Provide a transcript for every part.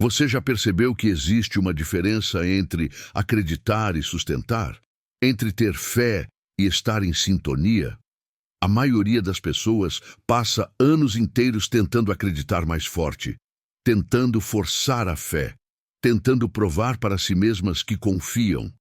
Você já percebeu que existe uma diferença entre acreditar e sustentar? Entre ter fé e estar em sintonia? A maioria das pessoas passa anos inteiros tentando acreditar mais forte, tentando forçar a fé, tentando provar para si mesmas que confiam.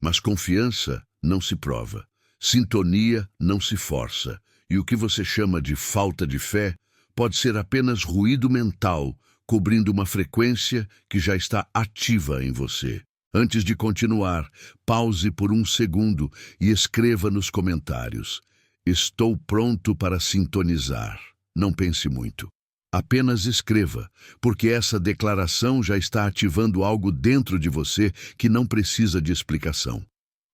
Mas confiança não se prova, sintonia não se força, e o que você chama de falta de fé pode ser apenas ruído mental, cobrindo uma frequência que já está ativa em você. Antes de continuar, pause por um segundo e escreva nos comentários: estou pronto para sintonizar. Não pense muito. Apenas escreva, porque essa declaração já está ativando algo dentro de você que não precisa de explicação.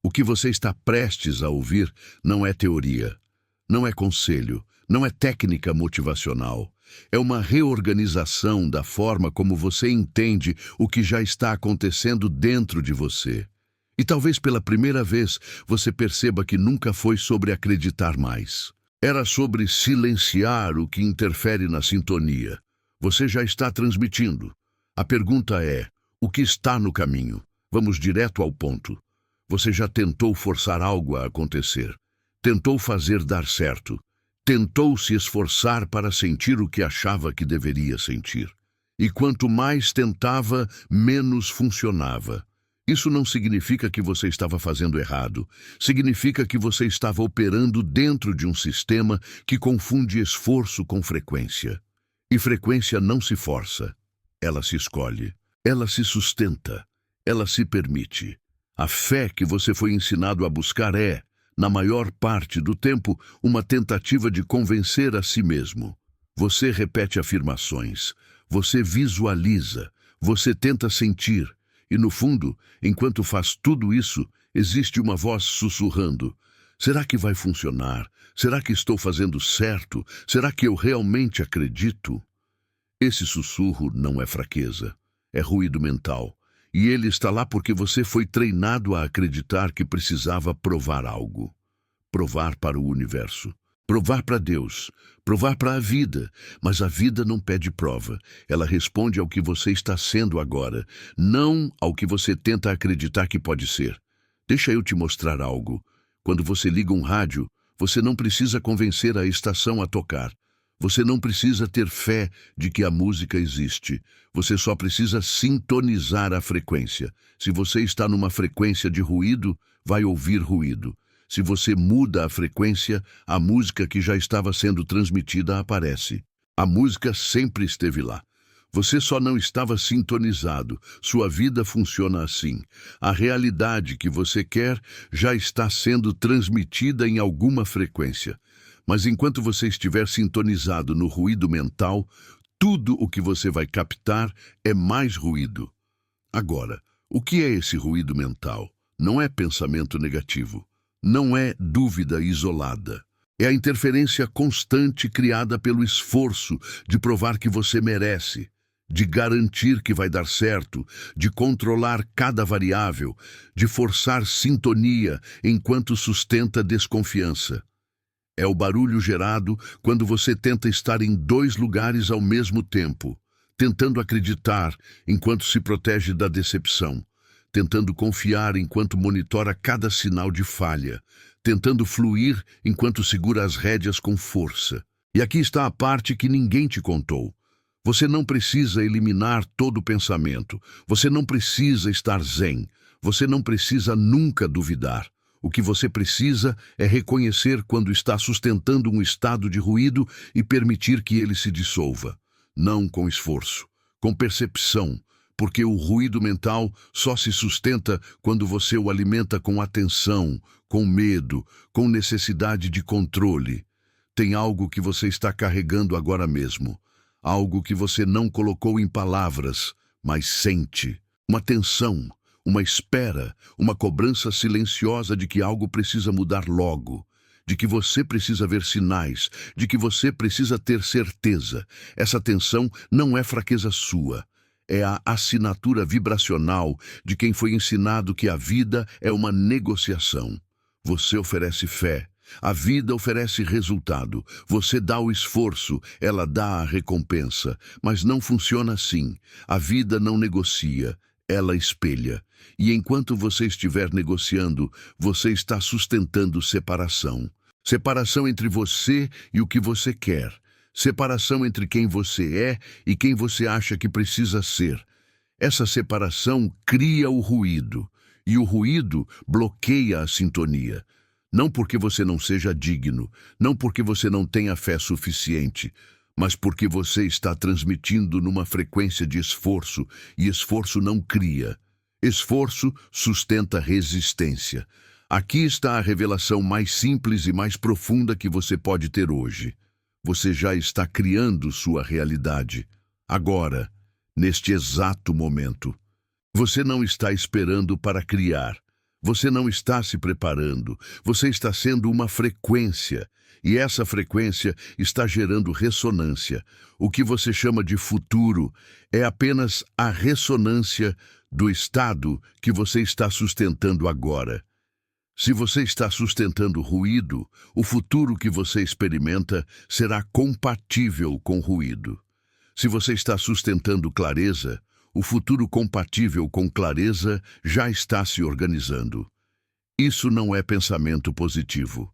O que você está prestes a ouvir não é teoria, não é conselho, não é técnica motivacional. É uma reorganização da forma como você entende o que já está acontecendo dentro de você. E talvez pela primeira vez você perceba que nunca foi sobre acreditar mais. Era sobre silenciar o que interfere na sintonia. Você já está transmitindo. A pergunta é: o que está no caminho? Vamos direto ao ponto. Você já tentou forçar algo a acontecer? Tentou fazer dar certo? Tentou se esforçar para sentir o que achava que deveria sentir. E quanto mais tentava, menos funcionava. Isso não significa que você estava fazendo errado. Significa que você estava operando dentro de um sistema que confunde esforço com frequência. E frequência não se força. Ela se escolhe. Ela se sustenta. Ela se permite. A fé que você foi ensinado a buscar é, na maior parte do tempo, uma tentativa de convencer a si mesmo. Você repete afirmações. Você visualiza. Você tenta sentir. E no fundo, enquanto faz tudo isso, existe uma voz sussurrando: será que vai funcionar? Será que estou fazendo certo? Será que eu realmente acredito? Esse sussurro não é fraqueza, é ruído mental. E ele está lá porque você foi treinado a acreditar que precisava provar algo. Provar para o universo. Provar para Deus, provar para a vida, mas a vida não pede prova. Ela responde ao que você está sendo agora, não ao que você tenta acreditar que pode ser. Deixa eu te mostrar algo. Quando você liga um rádio, você não precisa convencer a estação a tocar. Você não precisa ter fé de que a música existe. Você só precisa sintonizar a frequência. Se você está numa frequência de ruído, vai ouvir ruído. Se você muda a frequência, a música que já estava sendo transmitida aparece. A música sempre esteve lá. Você só não estava sintonizado. Sua vida funciona assim. A realidade que você quer já está sendo transmitida em alguma frequência. Mas enquanto você estiver sintonizado no ruído mental, tudo o que você vai captar é mais ruído. Agora, o que é esse ruído mental? Não é pensamento negativo. Não é dúvida isolada. É a interferência constante criada pelo esforço de provar que você merece, de garantir que vai dar certo, de controlar cada variável, de forçar sintonia enquanto sustenta desconfiança. É o barulho gerado quando você tenta estar em dois lugares ao mesmo tempo, tentando acreditar enquanto se protege da decepção. Tentando confiar enquanto monitora cada sinal de falha, tentando fluir enquanto segura as rédeas com força. E aqui está a parte que ninguém te contou. Você não precisa eliminar todo o pensamento. Você não precisa estar zen. Você não precisa nunca duvidar. O que você precisa é reconhecer quando está sustentando um estado de ruído e permitir que ele se dissolva. Não com esforço, com percepção. Porque o ruído mental só se sustenta quando você o alimenta com atenção, com medo, com necessidade de controle. Tem algo que você está carregando agora mesmo. Algo que você não colocou em palavras, mas sente. Uma tensão, uma espera, uma cobrança silenciosa de que algo precisa mudar logo. De que você precisa ver sinais, de que você precisa ter certeza. Essa tensão não é fraqueza sua. É a assinatura vibracional de quem foi ensinado que a vida é uma negociação. Você oferece fé, A vida oferece resultado. Você dá o esforço, ela dá a recompensa. Mas não funciona assim. A vida não negocia, ela espelha. E enquanto você estiver negociando, você está sustentando separação. Separação entre você e o que você quer. Separação entre quem você é e quem você acha que precisa ser. Essa separação cria o ruído. E o ruído bloqueia a sintonia. Não porque você não seja digno, não porque você não tenha fé suficiente, mas porque você está transmitindo numa frequência de esforço, e esforço não cria. Esforço sustenta resistência. Aqui está a revelação mais simples e mais profunda que você pode ter hoje. Você já está criando sua realidade. Agora, neste exato momento. Você não está esperando para criar. Você não está se preparando, você está sendo uma frequência, e essa frequência está gerando ressonância. O que você chama de futuro é apenas a ressonância do estado que você está sustentando agora. Se você está sustentando ruído, o futuro que você experimenta será compatível com ruído. Se você está sustentando clareza, o futuro compatível com clareza já está se organizando. Isso não é pensamento positivo.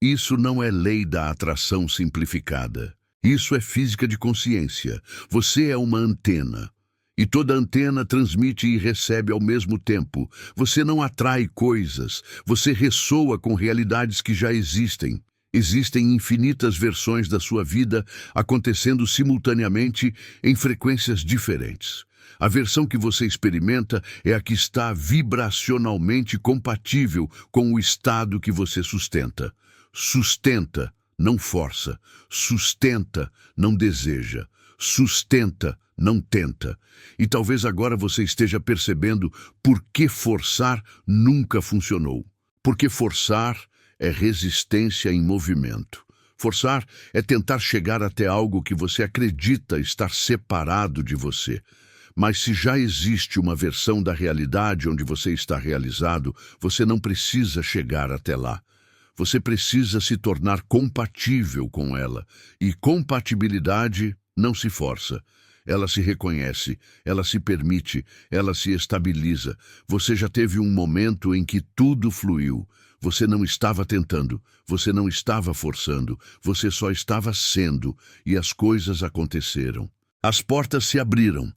Isso não é lei da atração simplificada. Isso é física de consciência. Você é uma antena. E toda antena transmite e recebe ao mesmo tempo. Você não atrai coisas. Você ressoa com realidades que já existem. Existem infinitas versões da sua vida acontecendo simultaneamente em frequências diferentes. A versão que você experimenta é a que está vibracionalmente compatível com o estado que você sustenta. Sustenta, não força. Sustenta, não deseja. Sustenta, não tenta. E talvez agora você esteja percebendo por que forçar nunca funcionou. Porque forçar é resistência em movimento. Forçar é tentar chegar até algo que você acredita estar separado de você. Mas se já existe uma versão da realidade onde você está realizado, você não precisa chegar até lá. Você precisa se tornar compatível com ela. E compatibilidade não se força. Ela se reconhece, ela se permite, ela se estabiliza. Você já teve um momento em que tudo fluiu. Você não estava tentando, você não estava forçando, você só estava sendo, e as coisas aconteceram. As portas se abriram.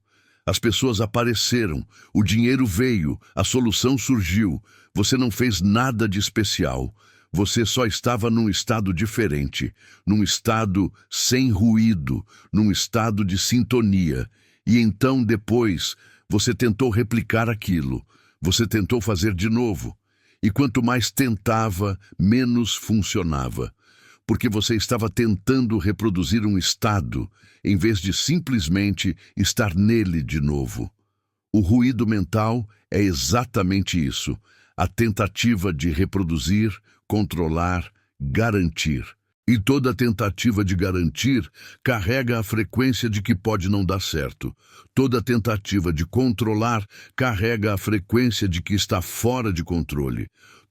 As pessoas apareceram, o dinheiro veio, a solução surgiu. Você não fez nada de especial. Você só estava num estado diferente, num estado sem ruído, num estado de sintonia. E então, depois, você tentou replicar aquilo. Você tentou fazer de novo. E quanto mais tentava, menos funcionava. Porque você estava tentando reproduzir um estado, em vez de simplesmente estar nele de novo. O ruído mental é exatamente isso, a tentativa de reproduzir, controlar, garantir. E toda tentativa de garantir carrega a frequência de que pode não dar certo. Toda tentativa de controlar carrega a frequência de que está fora de controle.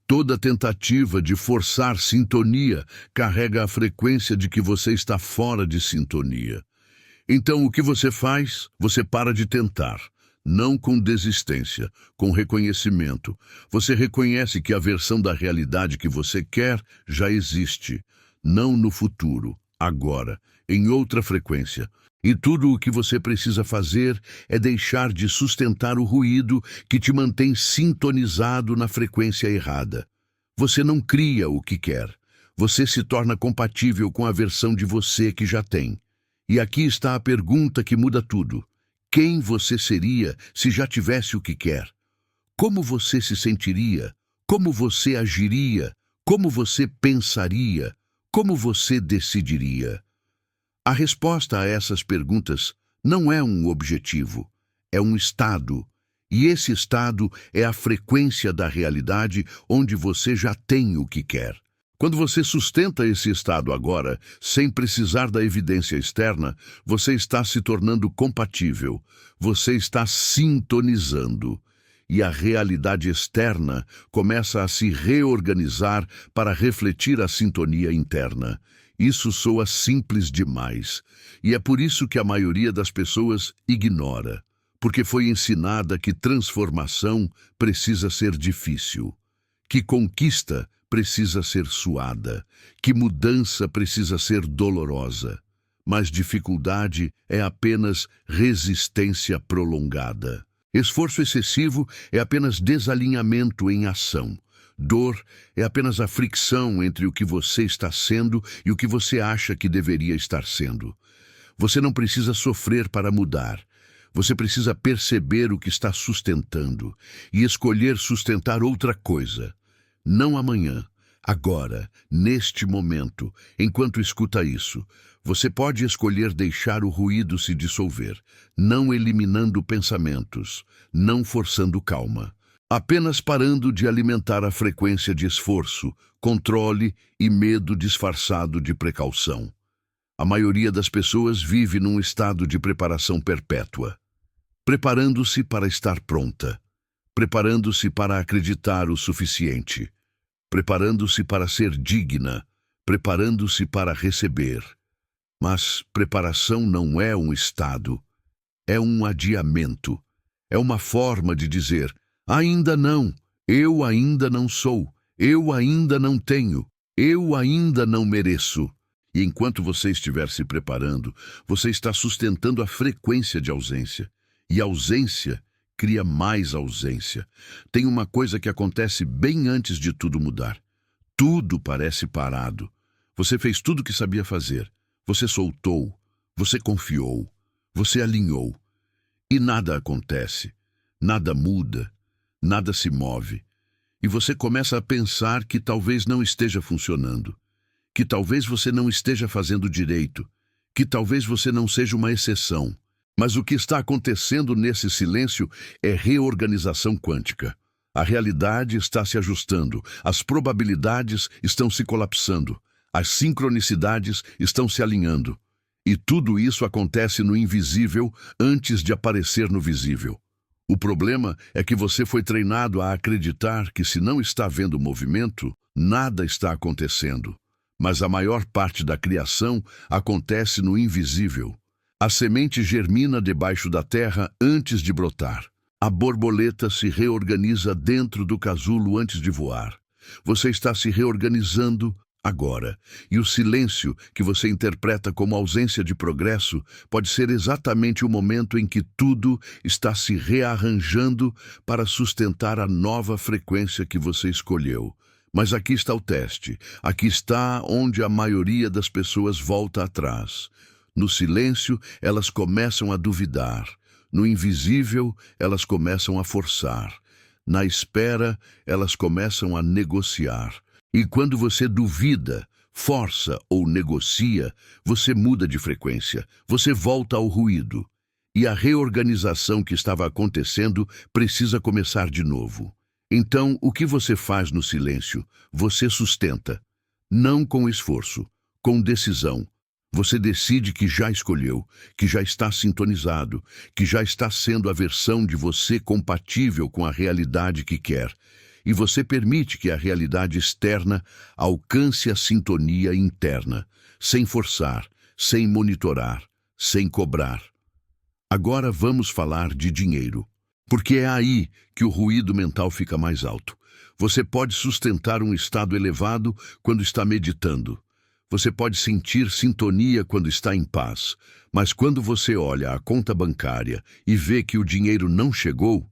Toda tentativa de forçar sintonia carrega a frequência de que você está fora de sintonia. Então, o que você faz? Você para de tentar. Não com desistência, com reconhecimento. Você reconhece que a versão da realidade que você quer já existe. Não no futuro, agora, em outra frequência. E tudo o que você precisa fazer é deixar de sustentar o ruído que te mantém sintonizado na frequência errada. Você não cria o que quer. Você se torna compatível com a versão de você que já tem. E aqui está a pergunta que muda tudo. Quem você seria se já tivesse o que quer? Como você se sentiria? Como você agiria? Como você pensaria? Como você decidiria? A resposta a essas perguntas não é um objetivo, é um estado. E esse estado é a frequência da realidade onde você já tem o que quer. Quando você sustenta esse estado agora, sem precisar da evidência externa, você está se tornando compatível, você está sintonizando. e a realidade externa começa a se reorganizar para refletir a sintonia interna. Isso soa simples demais, e é por isso que a maioria das pessoas ignora, porque foi ensinada que transformação precisa ser difícil, que conquista precisa ser suada, que mudança precisa ser dolorosa. Mas dificuldade é apenas resistência prolongada. Esforço excessivo é apenas desalinhamento em ação. Dor é apenas a fricção entre o que você está sendo e o que você acha que deveria estar sendo. Você não precisa sofrer para mudar. Você precisa perceber o que está sustentando e escolher sustentar outra coisa. Não amanhã, agora, neste momento, enquanto escuta isso. Você pode escolher deixar o ruído se dissolver, não eliminando pensamentos, não forçando calma, apenas parando de alimentar a frequência de esforço, controle e medo disfarçado de precaução. A maioria das pessoas vive num estado de preparação perpétua, preparando-se para estar pronta, preparando-se para acreditar o suficiente, preparando-se para ser digna, preparando-se para receber. Mas preparação não é um estado, é um adiamento. É uma forma de dizer, ainda não, eu ainda não sou, eu ainda não tenho, eu ainda não mereço. E enquanto você estiver se preparando, você está sustentando a frequência de ausência. E ausência cria mais ausência. Tem uma coisa que acontece bem antes de tudo mudar. Tudo parece parado. Você fez tudo o que sabia fazer. Você soltou, você confiou, você alinhou. E nada acontece, nada muda, nada se move. E você começa a pensar que talvez não esteja funcionando, que talvez você não esteja fazendo direito, que talvez você não seja uma exceção. Mas o que está acontecendo nesse silêncio é reorganização quântica. A realidade está se ajustando, as probabilidades estão se colapsando. As sincronicidades estão se alinhando. E tudo isso acontece no invisível antes de aparecer no visível. O problema é que você foi treinado a acreditar que se não está havendo movimento, nada está acontecendo. Mas a maior parte da criação acontece no invisível. A semente germina debaixo da terra antes de brotar. A borboleta se reorganiza dentro do casulo antes de voar. Você está se reorganizando agora, e o silêncio que você interpreta como ausência de progresso pode ser exatamente o momento em que tudo está se rearranjando para sustentar a nova frequência que você escolheu. Mas aqui está o teste, aqui está onde a maioria das pessoas volta atrás. No silêncio, elas começam a duvidar. No invisível, elas começam a forçar. Na espera, elas começam a negociar. E quando você duvida, força ou negocia, você muda de frequência, você volta ao ruído. E a reorganização que estava acontecendo precisa começar de novo. Então, o que você faz no silêncio? Você sustenta. Não com esforço, com decisão. Você decide que já escolheu, que já está sintonizado, que já está sendo a versão de você compatível com a realidade que quer. E você permite que a realidade externa alcance a sintonia interna, sem forçar, sem monitorar, sem cobrar. Agora vamos falar de dinheiro, porque é aí que o ruído mental fica mais alto. Você pode sustentar um estado elevado quando está meditando. Você pode sentir sintonia quando está em paz, mas quando você olha a conta bancária e vê que o dinheiro não chegou,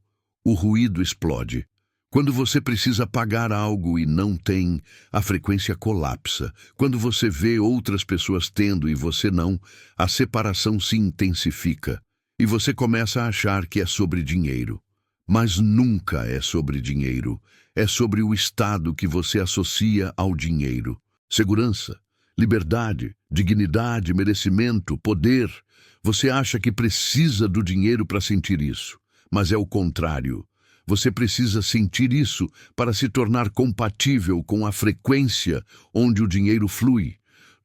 o ruído explode. Quando você precisa pagar algo e não tem, a frequência colapsa. Quando você vê outras pessoas tendo e você não, a separação se intensifica. E você começa a achar que é sobre dinheiro. Mas nunca é sobre dinheiro. É sobre o estado que você associa ao dinheiro. Segurança, liberdade, dignidade, merecimento, poder. Você acha que precisa do dinheiro para sentir isso. Mas é o contrário. Você precisa sentir isso para se tornar compatível com a frequência onde o dinheiro flui.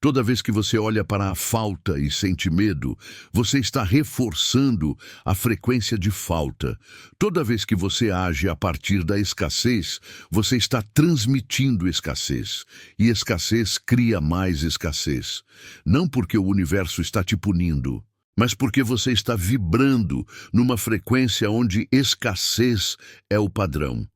Toda vez que você olha para a falta e sente medo, você está reforçando a frequência de falta. Toda vez que você age a partir da escassez, você está transmitindo escassez. E escassez cria mais escassez. Não porque o universo está te punindo, mas porque você está vibrando numa frequência onde escassez é o padrão.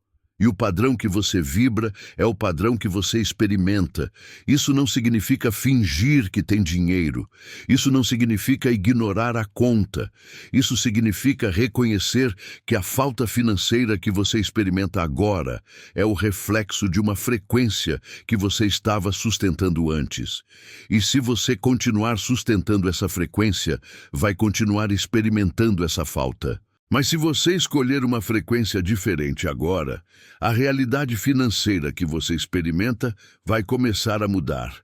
E o padrão que você vibra é o padrão que você experimenta. Isso não significa fingir que tem dinheiro. Isso não significa ignorar a conta. Isso significa reconhecer que a falta financeira que você experimenta agora é o reflexo de uma frequência que você estava sustentando antes. E se você continuar sustentando essa frequência, vai continuar experimentando essa falta. Mas se você escolher uma frequência diferente agora, a realidade financeira que você experimenta vai começar a mudar.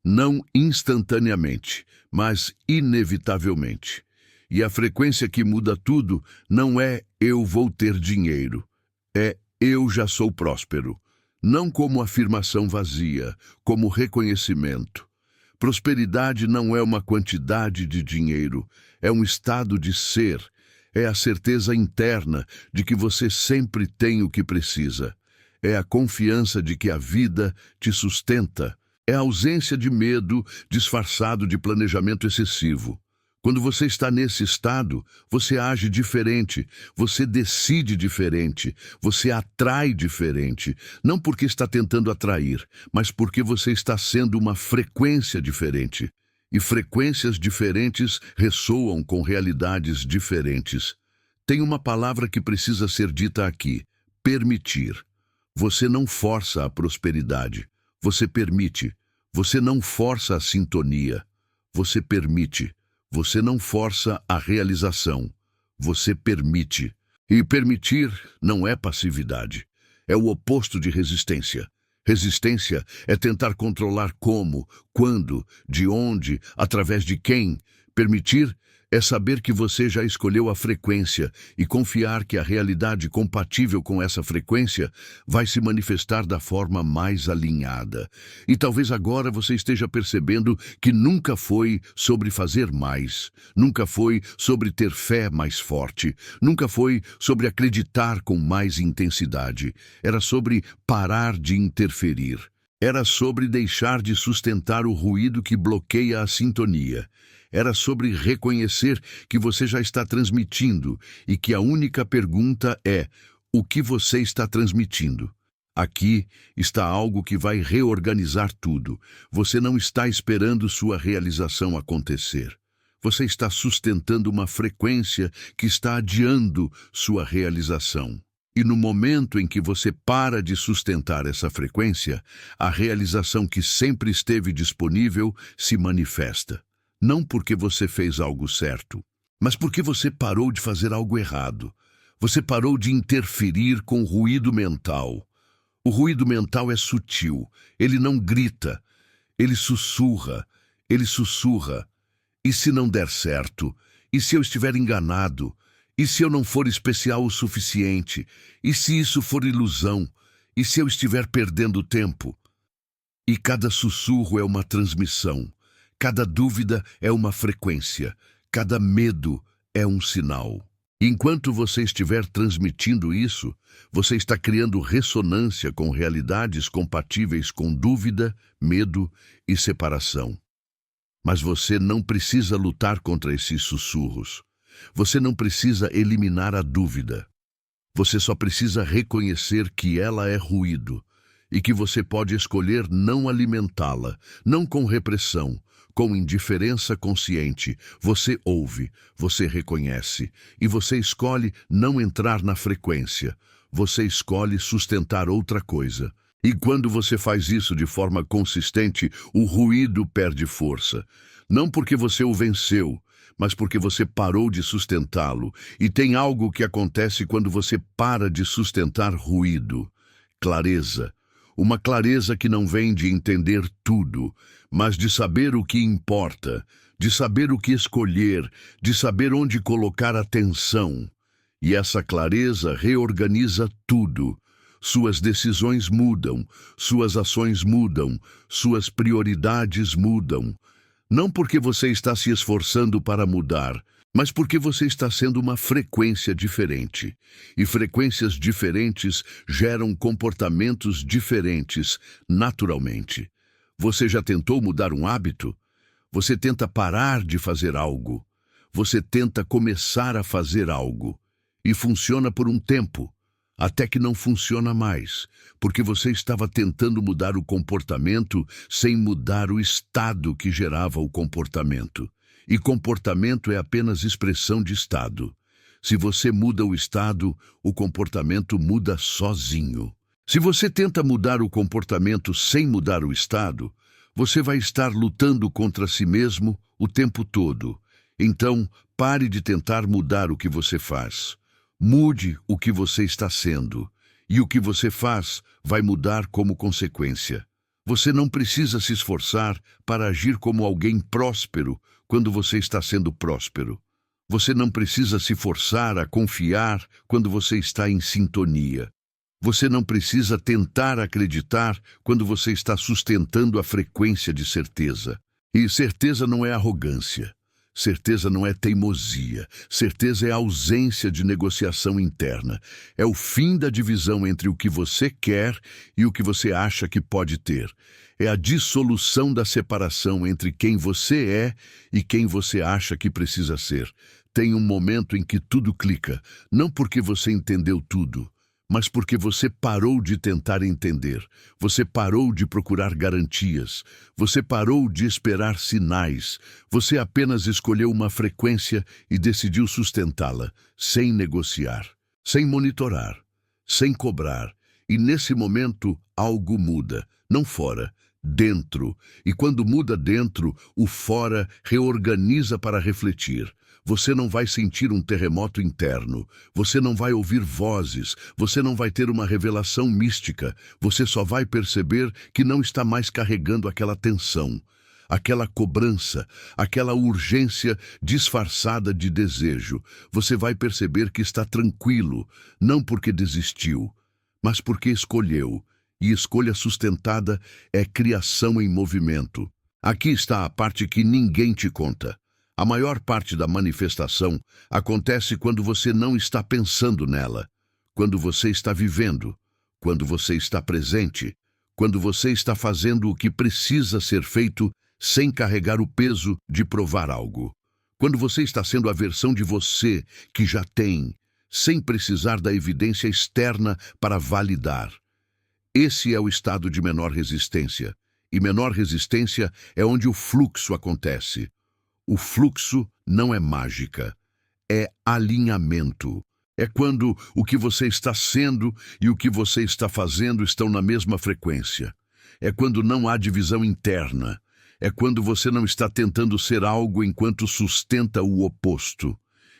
Não instantaneamente, mas inevitavelmente. E a frequência que muda tudo não é "eu vou ter dinheiro", é "eu já sou próspero". Não como afirmação vazia, como reconhecimento. Prosperidade não é uma quantidade de dinheiro, é um estado de ser. É a certeza interna de que você sempre tem o que precisa. É a confiança de que a vida te sustenta. É a ausência de medo disfarçado de planejamento excessivo. Quando você está nesse estado, você age diferente, você decide diferente, você atrai diferente. Não porque está tentando atrair, mas porque você está sendo uma frequência diferente. E frequências diferentes ressoam com realidades diferentes. Tem uma palavra que precisa ser dita aqui: permitir. Você não força a prosperidade, você permite. Você não força a sintonia, você permite. Você não força a realização, você permite. E permitir não é passividade, é o oposto de resistência. Resistência é tentar controlar como, quando, de onde, através de quem. Permitir é saber que você já escolheu a frequência e confiar que a realidade compatível com essa frequência vai se manifestar da forma mais alinhada. E talvez agora você esteja percebendo que nunca foi sobre fazer mais, nunca foi sobre ter fé mais forte, nunca foi sobre acreditar com mais intensidade. Era sobre parar de interferir. Era sobre deixar de sustentar o ruído que bloqueia a sintonia. Era sobre reconhecer que você já está transmitindo e que a única pergunta é: o que você está transmitindo? Aqui está algo que vai reorganizar tudo. Você não está esperando sua realização acontecer. Você está sustentando uma frequência que está adiando sua realização. E no momento em que você para de sustentar essa frequência, a realização que sempre esteve disponível se manifesta. Não porque você fez algo certo, mas porque você parou de fazer algo errado. Você parou de interferir com o ruído mental. O ruído mental é sutil, ele não grita, ele sussurra, ele sussurra. E se não der certo? E se eu estiver enganado? E se eu não for especial o suficiente? E se isso for ilusão? E se eu estiver perdendo tempo? E cada sussurro é uma transmissão. Cada dúvida é uma frequência, cada medo é um sinal. Enquanto você estiver transmitindo isso, você está criando ressonância com realidades compatíveis com dúvida, medo e separação. Mas você não precisa lutar contra esses sussurros. Você não precisa eliminar a dúvida. Você só precisa reconhecer que ela é ruído e que você pode escolher não alimentá-la, não com repressão, com indiferença consciente. Você ouve, você reconhece, e você escolhe não entrar na frequência. Você escolhe sustentar outra coisa. E quando você faz isso de forma consistente, o ruído perde força. Não porque você o venceu, mas porque você parou de sustentá-lo. E tem algo que acontece quando você para de sustentar ruído: clareza. Uma clareza que não vem de entender tudo, mas de saber o que importa, de saber o que escolher, de saber onde colocar atenção. E essa clareza reorganiza tudo. suas decisões mudam, suas ações mudam, suas prioridades mudam. Não porque você está se esforçando para mudar, mas porque você está sendo uma frequência diferente. E frequências diferentes geram comportamentos diferentes, naturalmente. Você já tentou mudar um hábito? Você tenta parar de fazer algo. Você tenta começar a fazer algo. E funciona por um tempo, até que não funciona mais, porque você estava tentando mudar o comportamento sem mudar o estado que gerava o comportamento. E comportamento é apenas expressão de estado. Se você muda o estado, o comportamento muda sozinho. Se você tenta mudar o comportamento sem mudar o estado, você vai estar lutando contra si mesmo o tempo todo. Então, pare de tentar mudar o que você faz. Mude o que você está sendo, e o que você faz vai mudar como consequência. Você não precisa se esforçar para agir como alguém próspero quando você está sendo próspero. Você não precisa se forçar a confiar quando você está em sintonia. Você não precisa tentar acreditar quando você está sustentando a frequência de certeza. E certeza não é arrogância. Certeza não é teimosia. Certeza é a ausência de negociação interna. É o fim da divisão entre o que você quer e o que você acha que pode ter. É a dissolução da separação entre quem você é e quem você acha que precisa ser. Tem um momento em que tudo clica, não porque você entendeu tudo, mas porque você parou de tentar entender, você parou de procurar garantias, você parou de esperar sinais, você apenas escolheu uma frequência e decidiu sustentá-la, sem negociar, sem monitorar, sem cobrar. E nesse momento algo muda, não fora, dentro. E quando muda dentro, o fora reorganiza para refletir. Você não vai sentir um terremoto interno, você não vai ouvir vozes, você não vai ter uma revelação mística, você só vai perceber que não está mais carregando aquela tensão, aquela cobrança, aquela urgência disfarçada de desejo. Você vai perceber que está tranquilo, não porque desistiu, mas porque escolheu, e escolha sustentada é criação em movimento. Aqui está a parte que ninguém te conta. A maior parte da manifestação acontece quando você não está pensando nela, quando você está vivendo, quando você está presente, quando você está fazendo o que precisa ser feito sem carregar o peso de provar algo. Quando você está sendo a versão de você que já tem, sem precisar da evidência externa para validar. Esse é o estado de menor resistência, e menor resistência é onde o fluxo acontece. O fluxo não é mágica, é alinhamento. É quando o que você está sendo e o que você está fazendo estão na mesma frequência. É quando não há divisão interna. É quando você não está tentando ser algo enquanto sustenta o oposto.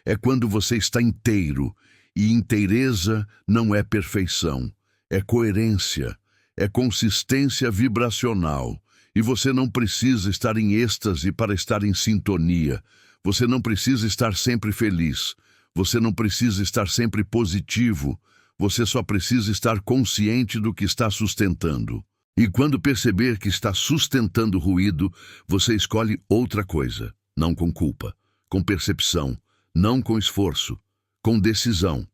É quando você está inteiro, e inteireza não é perfeição. É coerência, é consistência vibracional. E você não precisa estar em êxtase para estar em sintonia. Você não precisa estar sempre feliz. Você não precisa estar sempre positivo. Você só precisa estar consciente do que está sustentando. E quando perceber que está sustentando ruído, você escolhe outra coisa. Não com culpa, com percepção, não com esforço, com decisão.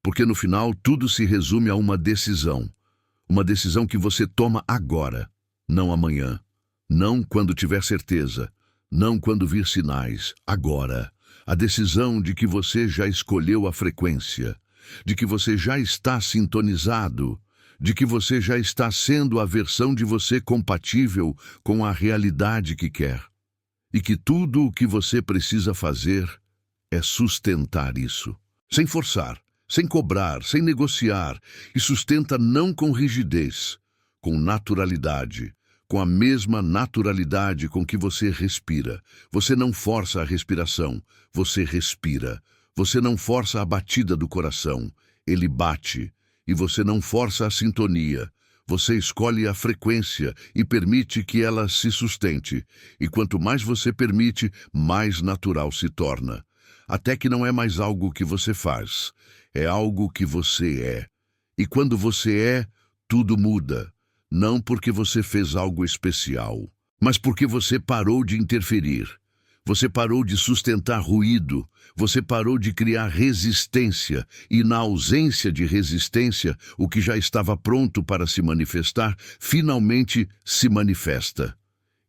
Porque no final tudo se resume a uma decisão. Uma decisão que você toma agora, não amanhã. Não quando tiver certeza, não quando vir sinais, agora. A decisão de que você já escolheu a frequência, de que você já está sintonizado, de que você já está sendo a versão de você compatível com a realidade que quer. E que tudo o que você precisa fazer é sustentar isso, sem forçar, sem cobrar, sem negociar, e sustenta não com rigidez, com naturalidade, com a mesma naturalidade com que você respira. Você não força a respiração, você respira. Você não força a batida do coração, ele bate. E você não força a sintonia. Você escolhe a frequência e permite que ela se sustente. E quanto mais você permite, mais natural se torna. Até que não é mais algo que você faz, é algo que você é. E quando você é, tudo muda. Não porque você fez algo especial, mas porque você parou de interferir. Você parou de sustentar ruído, você parou de criar resistência, e na ausência de resistência, o que já estava pronto para se manifestar, finalmente se manifesta.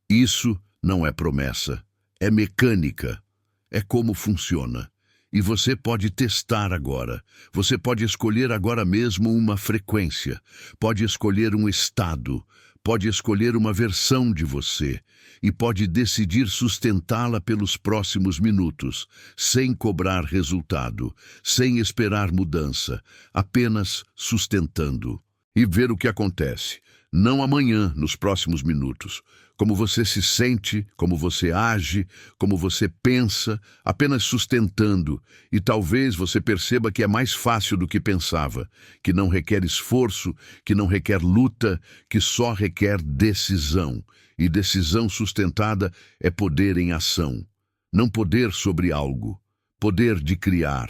Isso não é promessa, é mecânica, é como funciona. E você pode testar agora. Você pode escolher agora mesmo uma frequência, pode escolher um estado, pode escolher uma versão de você e pode decidir sustentá-la pelos próximos minutos, sem cobrar resultado, sem esperar mudança, apenas sustentando. E ver o que acontece. Não amanhã, nos próximos minutos. Como você se sente, como você age, como você pensa, apenas sustentando. E talvez você perceba que é mais fácil do que pensava, que não requer esforço, que não requer luta, que só requer decisão. E decisão sustentada é poder em ação. Não poder sobre algo, poder de criar,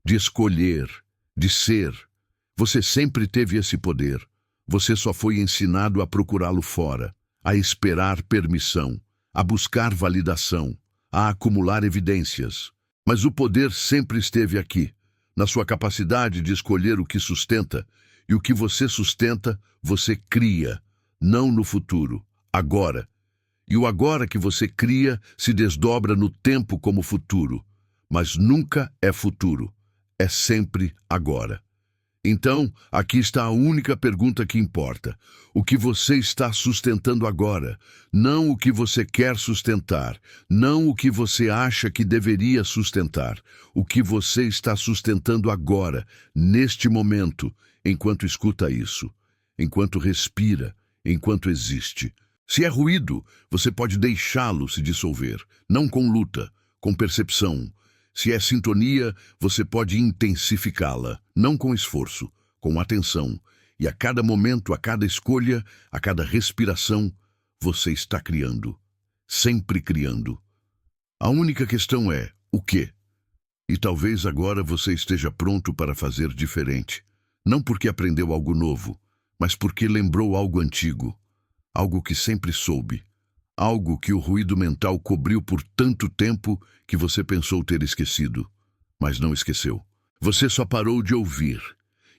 de escolher, de ser. Você sempre teve esse poder. Você só foi ensinado a procurá-lo fora, a esperar permissão, a buscar validação, a acumular evidências. Mas o poder sempre esteve aqui, na sua capacidade de escolher o que sustenta, e o que você sustenta, você cria, não no futuro, agora. E o agora que você cria se desdobra no tempo como futuro, mas nunca é futuro, é sempre agora. Então, aqui está a única pergunta que importa. O que você está sustentando agora? Não o que você quer sustentar. Não o que você acha que deveria sustentar. O que você está sustentando agora, neste momento, enquanto escuta isso, enquanto respira, enquanto existe. Se é ruído, você pode deixá-lo se dissolver, não com luta, com percepção. Se é sintonia, você pode intensificá-la, não com esforço, com atenção. E a cada momento, a cada escolha, a cada respiração, você está criando. Sempre criando. A única questão é, o quê? E talvez agora você esteja pronto para fazer diferente. Não porque aprendeu algo novo, mas porque lembrou algo antigo. Algo que sempre soube. Algo que o ruído mental cobriu por tanto tempo que você pensou ter esquecido, mas não esqueceu. Você só parou de ouvir,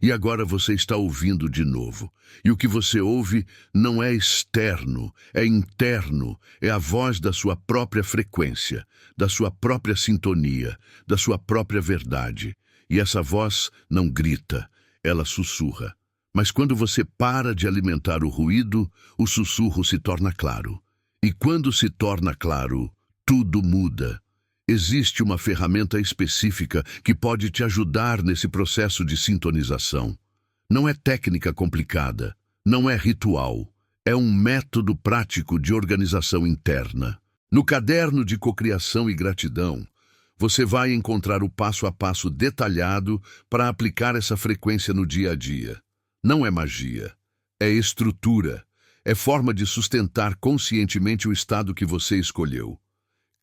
e agora você está ouvindo de novo. E o que você ouve não é externo, é interno, é a voz da sua própria frequência, da sua própria sintonia, da sua própria verdade. E essa voz não grita, ela sussurra. Mas quando você para de alimentar o ruído, o sussurro se torna claro. E quando se torna claro, tudo muda. Existe uma ferramenta específica que pode te ajudar nesse processo de sintonização. Não é técnica complicada, não é ritual, é um método prático de organização interna. No caderno de cocriação e gratidão, você vai encontrar o passo a passo detalhado para aplicar essa frequência no dia a dia. Não é magia, é estrutura. É forma de sustentar conscientemente o estado que você escolheu.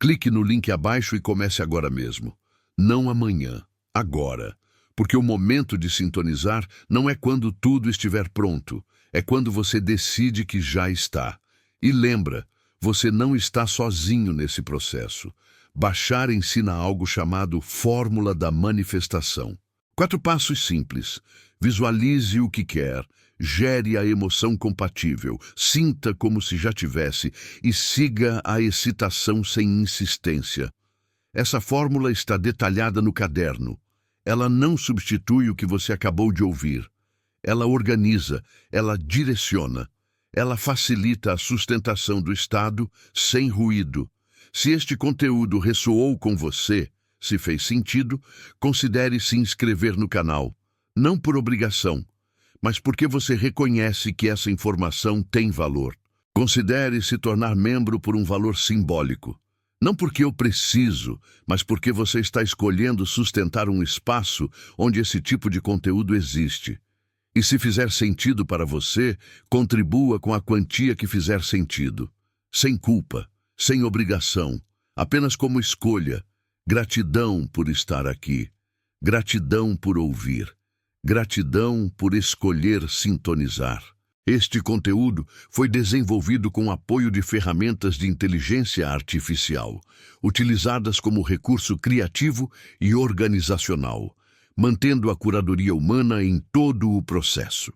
Clique no link abaixo e comece agora mesmo. Não amanhã, agora. Porque o momento de sintonizar não é quando tudo estiver pronto, é quando você decide que já está. E lembra, você não está sozinho nesse processo. Bashar ensina algo chamado Fórmula da Manifestação. 4 passos simples. Visualize o que quer. Gere a emoção compatível, sinta como se já tivesse e siga a excitação sem insistência. Essa fórmula está detalhada no caderno. Ela não substitui o que você acabou de ouvir. Ela organiza, ela direciona. Ela facilita a sustentação do estado sem ruído. Se este conteúdo ressoou com você, se fez sentido, considere se inscrever no canal. Não por obrigação, mas porque você reconhece que essa informação tem valor. Considere se tornar membro por um valor simbólico. Não porque eu preciso, mas porque você está escolhendo sustentar um espaço onde esse tipo de conteúdo existe. E se fizer sentido para você, contribua com a quantia que fizer sentido. Sem culpa, sem obrigação, apenas como escolha. Gratidão por estar aqui. Gratidão por ouvir. Gratidão por escolher sintonizar. Este conteúdo foi desenvolvido com apoio de ferramentas de inteligência artificial, utilizadas como recurso criativo e organizacional, mantendo a curadoria humana em todo o processo.